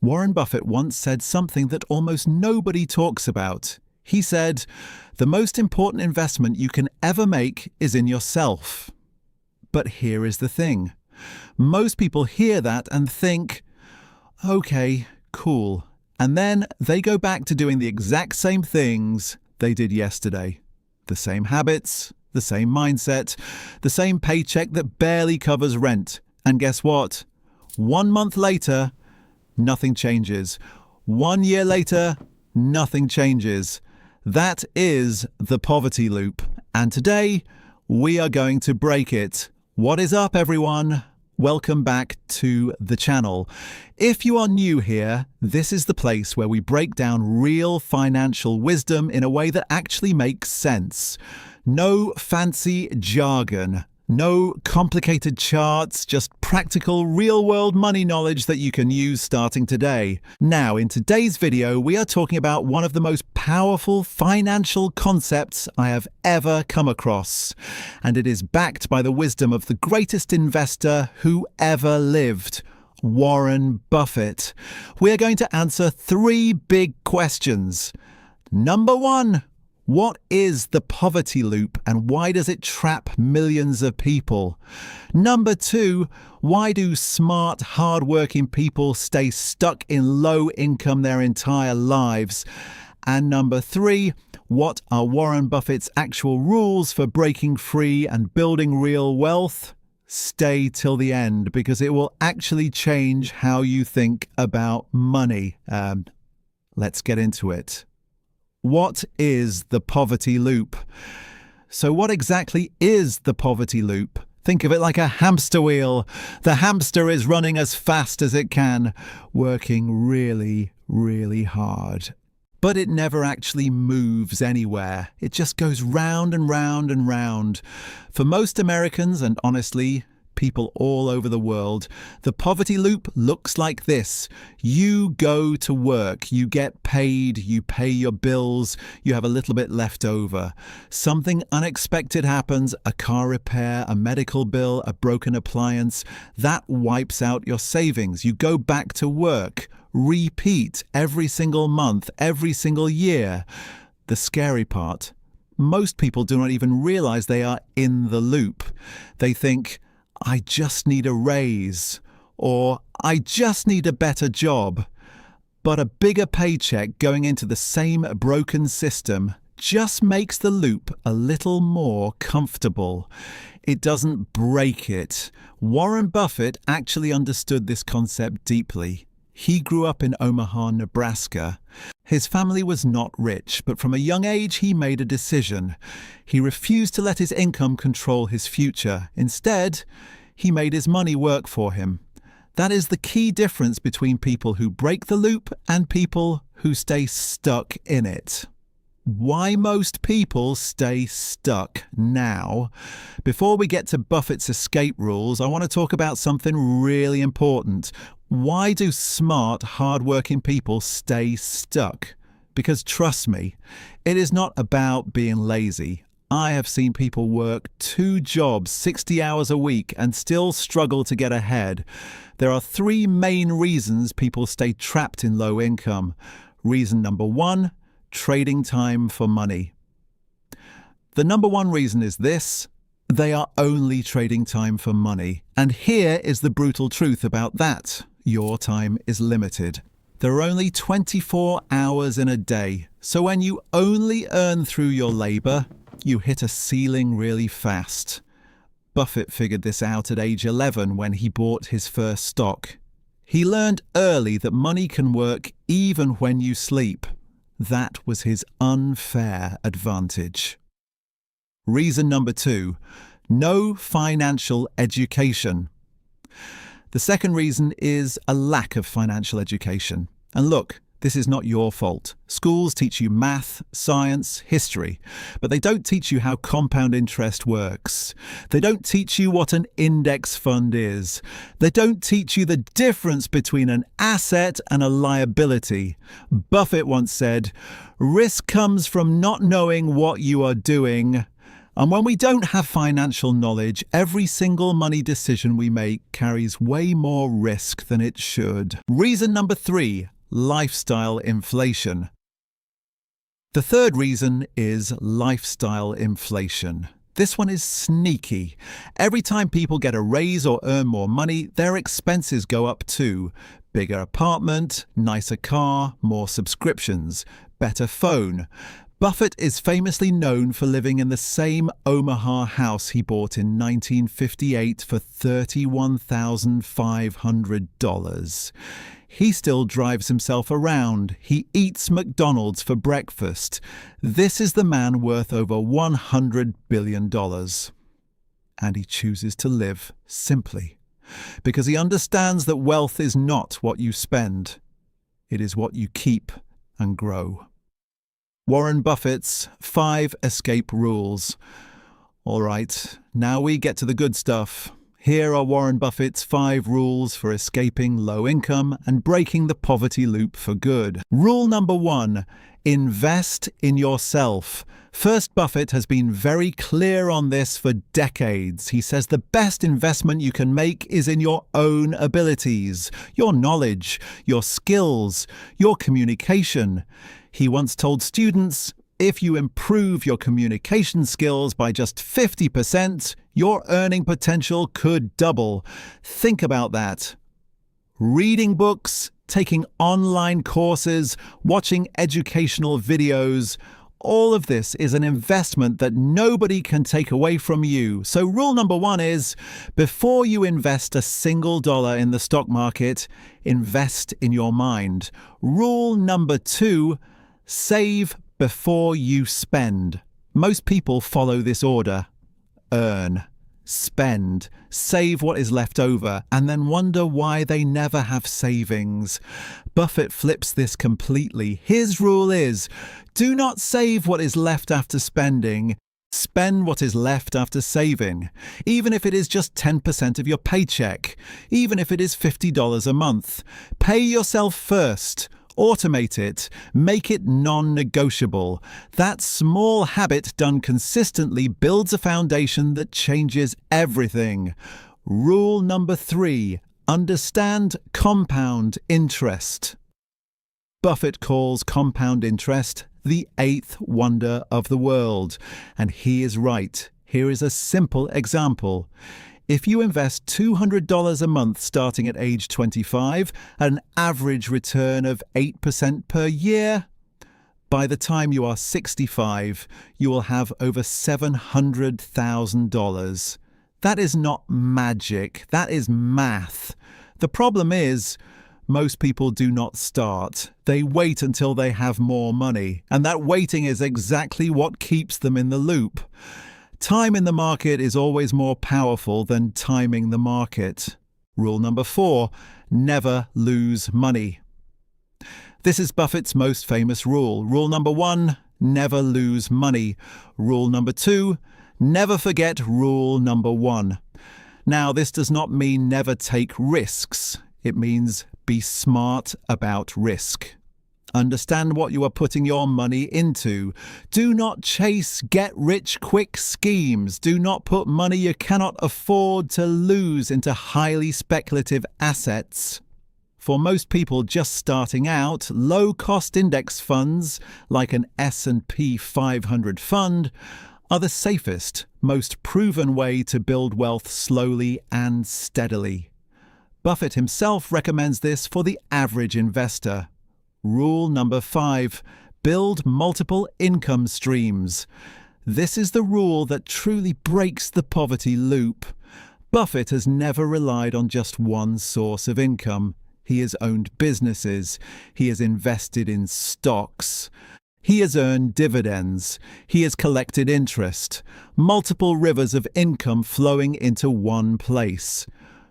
Warren Buffett once said something that almost nobody talks about. He said, "The most important investment you can ever make is in yourself." But here is the thing. Most people hear that and think, okay, cool. And then they go back to doing the exact same things they did yesterday. The same habits, the same mindset, the same paycheck that barely covers rent. And guess what? 1 month later, nothing changes. 1 year later, nothing changes. That is the poverty loop. And today, we are going to break it. What is up, everyone? Welcome back to the channel. If you are new here, this is the place where we break down real financial wisdom in a way that actually makes sense. No fancy jargon. No complicated charts, just practical, real-world money knowledge that you can use starting today. Now, in today's video, we are talking about one of the most powerful financial concepts I have ever come across. And it is backed by the wisdom of the greatest investor who ever lived, Warren Buffett. We are going to answer 3 big questions. Number 1. What is the poverty loop and why does it trap millions of people? Number 2, why do smart, hard-working people stay stuck in low income their entire lives? And number 3, what are Warren Buffett's actual rules for breaking free and building real wealth? Stay till the end because it will actually change how you think about money. Let's get into it. What is the poverty loop? So what exactly is the poverty loop? Think of it like a hamster wheel. The hamster is running as fast as it can, working really, really hard. But it never actually moves anywhere. It just goes round and round and round. For most Americans, and honestly, people all over the world, the poverty loop looks like this. You go to work, you get paid, you pay your bills, you have a little bit left over. Something unexpected happens, a car repair, a medical bill, a broken appliance, that wipes out your savings. You go back to work, repeat every single month, every single year. The scary part, most people do not even realize they are in the loop. They think, I just need a raise, or I just need a better job. But a bigger paycheck going into the same broken system just makes the loop a little more comfortable. It doesn't break it. Warren Buffett actually understood this concept deeply. He grew up in Omaha, Nebraska. His family was not rich, but from a young age he made a decision. He refused to let his income control his future. Instead, he made his money work for him. That is the key difference between people who break the loop and people who stay stuck in it. Why most people stay stuck now? Before we get to Buffett's escape rules, I want to talk about something really important. Why do smart, hard-working people stay stuck? Because trust me, it is not about being lazy. I have seen people work 2 jobs, 60 hours a week, and still struggle to get ahead. There are 3 main reasons people stay trapped in low income. Reason number 1, trading time for money. The number 1 reason is this: they are only trading time for money. And here is the brutal truth about that. Your time is limited. There are only 24 hours in a day. So when you only earn through your labor, you hit a ceiling really fast. Buffett figured this out at age 11 when he bought his first stock. He learned early that money can work even when you sleep. That was his unfair advantage. Reason number 2, no financial education. The second reason is a lack of financial education. And look, this is not your fault. Schools teach you math, science, history, but they don't teach you how compound interest works. They don't teach you what an index fund is. They don't teach you the difference between an asset and a liability. Buffett once said, "Risk comes from not knowing what you are doing." And when we don't have financial knowledge, every single money decision we make carries way more risk than it should. Reason number 3, lifestyle inflation. The third reason is lifestyle inflation. This one is sneaky. Every time people get a raise or earn more money, their expenses go up too. Bigger apartment, nicer car, more subscriptions, better phone. Buffett is famously known for living in the same Omaha house he bought in 1958 for $31,500. He still drives himself around. He eats McDonald's for breakfast. This is the man worth over $100 billion. And he chooses to live simply, because he understands that wealth is not what you spend. It is what you keep and grow. Warren Buffett's 5 escape rules. All right, now we get to the good stuff. Here are Warren Buffett's 5 rules for escaping low income and breaking the poverty loop for good. Rule number 1, invest in yourself. First, Buffett has been very clear on this for decades. He says the best investment you can make is in your own abilities, your knowledge, your skills, your communication. He once told students, if you improve your communication skills by just 50%, your earning potential could double. Think about that. Reading books, taking online courses, watching educational videos, all of this is an investment that nobody can take away from you. So rule number 1 is, before you invest a single dollar in the stock market, invest in your mind. Rule number 2, save before you spend. Most people follow this order. Earn, spend, save what is left over, and then wonder why they never have savings. Buffett flips this completely. His rule is, do not save what is left after spending. Spend what is left after saving, even if it is just 10% of your paycheck, even if it is $50 a month. Pay yourself first. Automate it. Make it non-negotiable. That small habit done consistently builds a foundation that changes everything. Rule number 3. Understand compound interest. Buffett calls compound interest the 8th wonder of the world, and he is right. Here is a simple example. If you invest $200 a month starting at age 25, at an average return of 8% per year, by the time you are 65, you will have over $700,000. That is not magic, that is math. The problem is, most people do not start. They wait until they have more money, and that waiting is exactly what keeps them in the loop. Time in the market is always more powerful than timing the market. Rule number 4, never lose money. This is Buffett's most famous rule. Rule number 1, never lose money. Rule number 2, never forget rule number 1. Now, this does not mean never take risks. It means be smart about risk. Understand what you are putting your money into. Do not chase get-rich-quick schemes. Do not put money you cannot afford to lose into highly speculative assets. For most people just starting out, low-cost index funds, like an S&P 500 fund, are the safest, most proven way to build wealth slowly and steadily. Buffett himself recommends this for the average investor. Rule number 5, build multiple income streams. This is the rule that truly breaks the poverty loop. Buffett has never relied on just one source of income. He has owned businesses. He has invested in stocks. He has earned dividends. He has collected interest. Multiple rivers of income flowing into one place.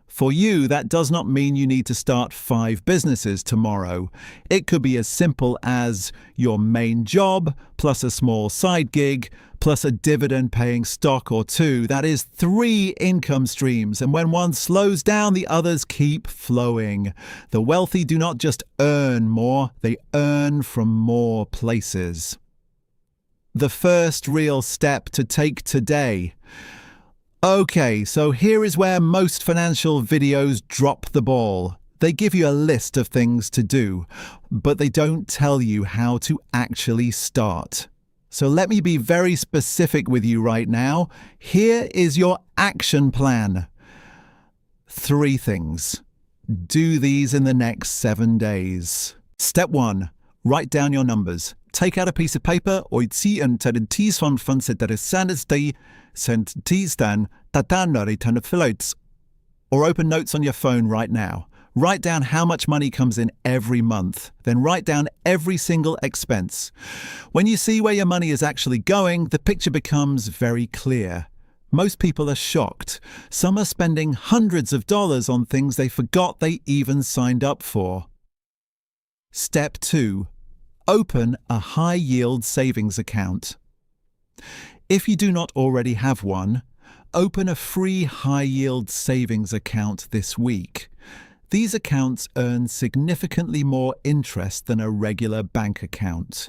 For you, that does not mean you need to start 5 businesses tomorrow. It could be as simple as your main job, plus a small side gig, plus a dividend-paying stock or 2. That is 3 income streams, and when one slows down, the others keep flowing. The wealthy do not just earn more, they earn from more places. the first real step to take today. Okay, so here is where most financial videos drop the ball. They give you a list of things to do, but they don't tell you how to actually start. So let me be very specific with you right now. Here is your action plan. 3 things. Do these in the next 7 days. Step 1. Write down your numbers. Take out a piece of paper og ti en tis von or open notes on your phone right now. Write down how much money comes in every month. Then write down every single expense. When you see where your money is actually going, the picture becomes very clear. Most people are shocked. Some are spending hundreds of dollars on things they forgot they even signed up for. Step 2. Open a high-yield savings account. If you do not already have one, open a free high-yield savings account this week. These accounts earn significantly more interest than a regular bank account.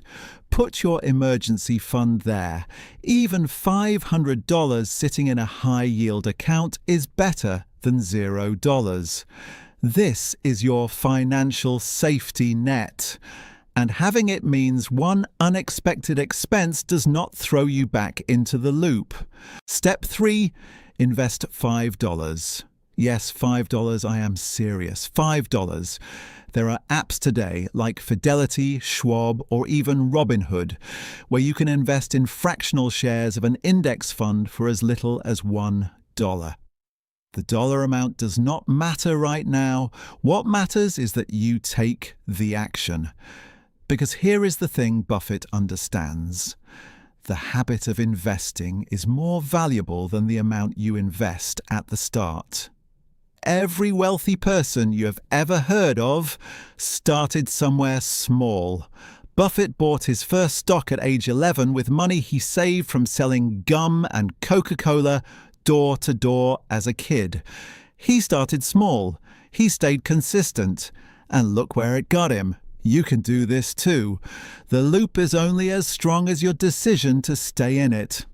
Put your emergency fund there. Even $500 sitting in a high-yield account is better than $0. This is your financial safety net. And having it means one unexpected expense does not throw you back into the loop. Step 3. Invest $5. Yes, $5, I am serious. $5. There are apps today like Fidelity, Schwab, or even Robinhood, where you can invest in fractional shares of an index fund for as little as $1. The dollar amount does not matter right now. What matters is that you take the action. Because here is the thing Buffett understands. The habit of investing is more valuable than the amount you invest at the start. Every wealthy person you have ever heard of started somewhere small. Buffett bought his first stock at age 11 with money he saved from selling gum and Coca-Cola door to door as a kid. He started small. He stayed consistent. And look where it got him. You can do this too. The loop is only as strong as your decision to stay in it.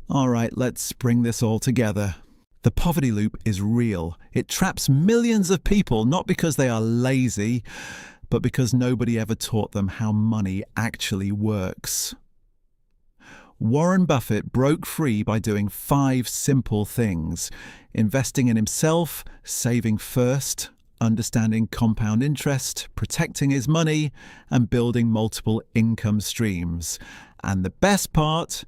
All right, let's bring this all together. The poverty loop is real. It traps millions of people not because they are lazy, but because nobody ever taught them how money actually works. Warren Buffett broke free by doing 5 simple things: investing in himself, saving first, understanding compound interest, protecting his money, and building multiple income streams. And the best part,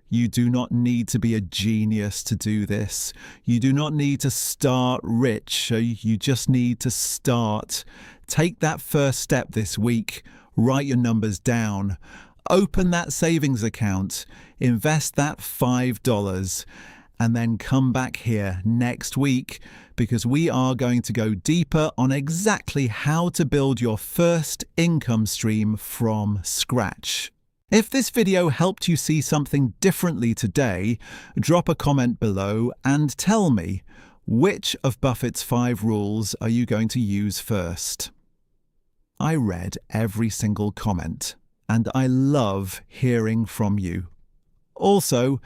you do not need to be a genius to do this. You do not need to start rich. You just need to start. Take that first step this week. Write your numbers down. Open that savings account. Invest that $5. And then come back here next week because we are going to go deeper on exactly how to build your first income stream from scratch. If this video helped you see something differently today, drop a comment below and tell me, which of Buffett's 5 rules are you going to use first? I read every single comment, and I love hearing from you. Also,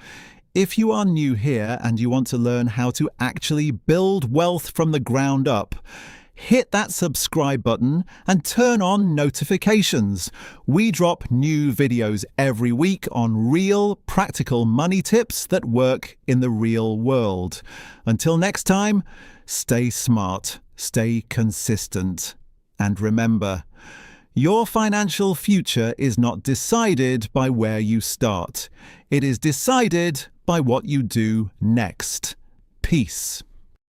if you are new here and you want to learn how to actually build wealth from the ground up, hit that subscribe button and turn on notifications. We drop new videos every week on real, practical money tips that work in the real world. Until next time, stay smart, stay consistent, and remember, your financial future is not decided by where you start. It is decided by what you do next. Peace.